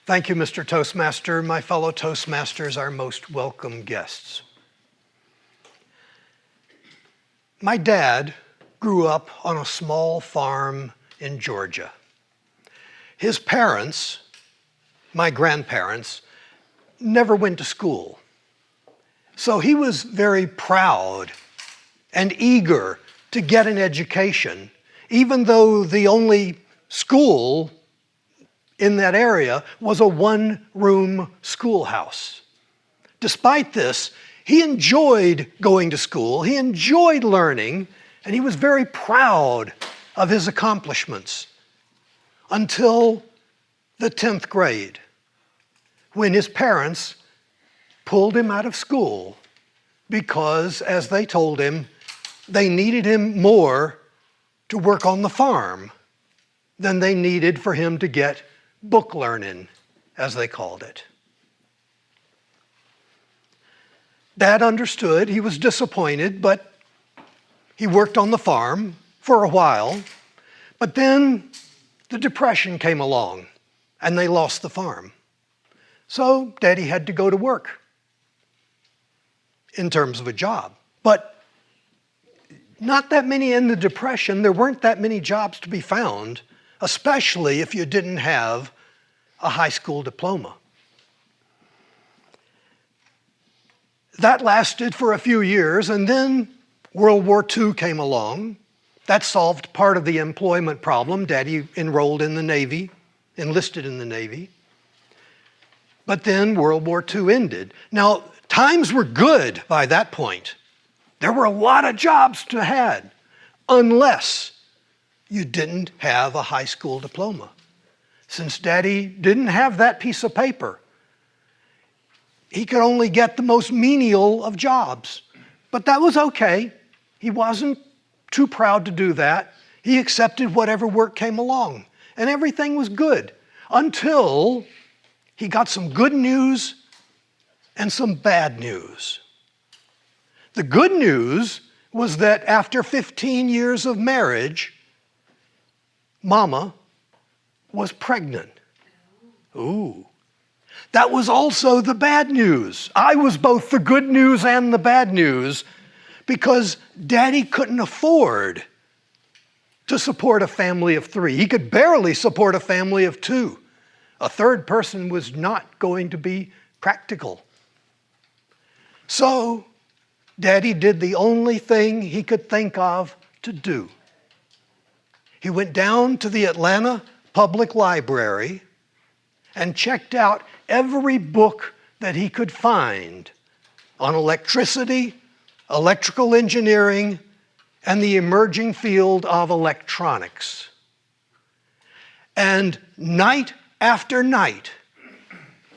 Thank you, Mr. Toastmaster. My fellow Toastmasters are most welcome guests. My dad grew up on a small farm in Georgia. His parents, my grandparents, never went to school. So he was very proud and eager to get an education, even though the only school in that area was a one-room schoolhouse. Despite this, he enjoyed going to school, he enjoyed learning, and he was very proud of his accomplishments until the 10th grade, when his parents pulled him out of school because, as they told him, they needed him more to work on the farm than they needed for him to get book learning, as they called it. Dad understood. He was disappointed, but he worked on the farm for a while. But then the Depression came along, and they lost the farm. So Daddy had to go to work in terms of a job. But not that many in the Depression. There weren't that many jobs to be found, especially if you didn't have a high school diploma. That lasted for a few years, and then World War II came along. That solved part of the employment problem. Daddy enrolled in the Navy, enlisted in the Navy. But then World War II ended. Now, times were good by that point. There were a lot of jobs to have, unless you didn't have a high school diploma. Since Daddy didn't have that piece of paper, he could only get the most menial of jobs. But that was okay. He wasn't too proud to do that. He accepted whatever work came along, and everything was good until he got some good news and some bad news. The good news was that after 15 years of marriage, Mama was pregnant. Ooh. That was also the bad news. I was both the good news and the bad news because Daddy couldn't afford to support a family of 3. He could barely support a family of 2. A third person was not going to be practical. So Daddy did the only thing he could think of to do. He went down to the Atlanta Public Library and checked out every book that he could find on electricity, electrical engineering, and the emerging field of electronics. And night after night,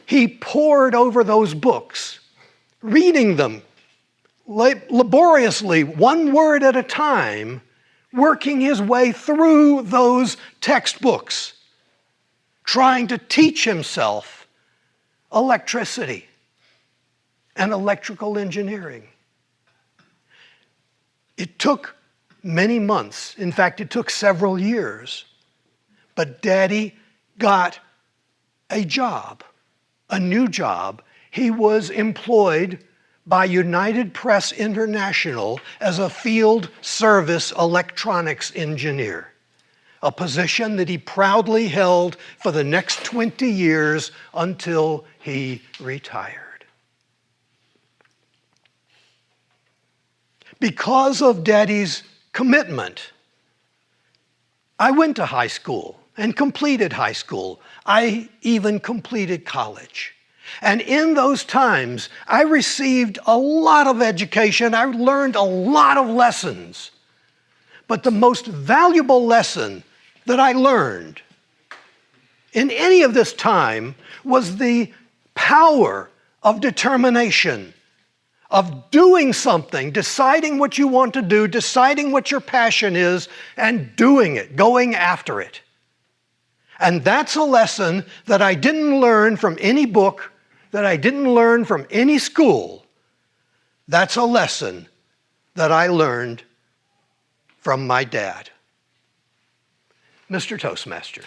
he pored over those books, reading them laboriously, one word at a time, working his way through those textbooks, trying to teach himself electricity and electrical engineering. It took many months. In fact, it took several years. But Daddy got a job, a new job. He was employed by United Press International as a field service electronics engineer, a position that he proudly held for the next 20 years until he retired. Because of Daddy's commitment, I went to high school and completed high school. I even completed college. And in those times, I received a lot of education. I learned a lot of lessons. But the most valuable lesson that I learned in any of this time was the power of determination, of doing something, deciding what you want to do, deciding what your passion is, and doing it, going after it. And that's a lesson that I didn't learn from any book, that I didn't learn from any school. That's a lesson that I learned from my dad. Mr. Toastmaster.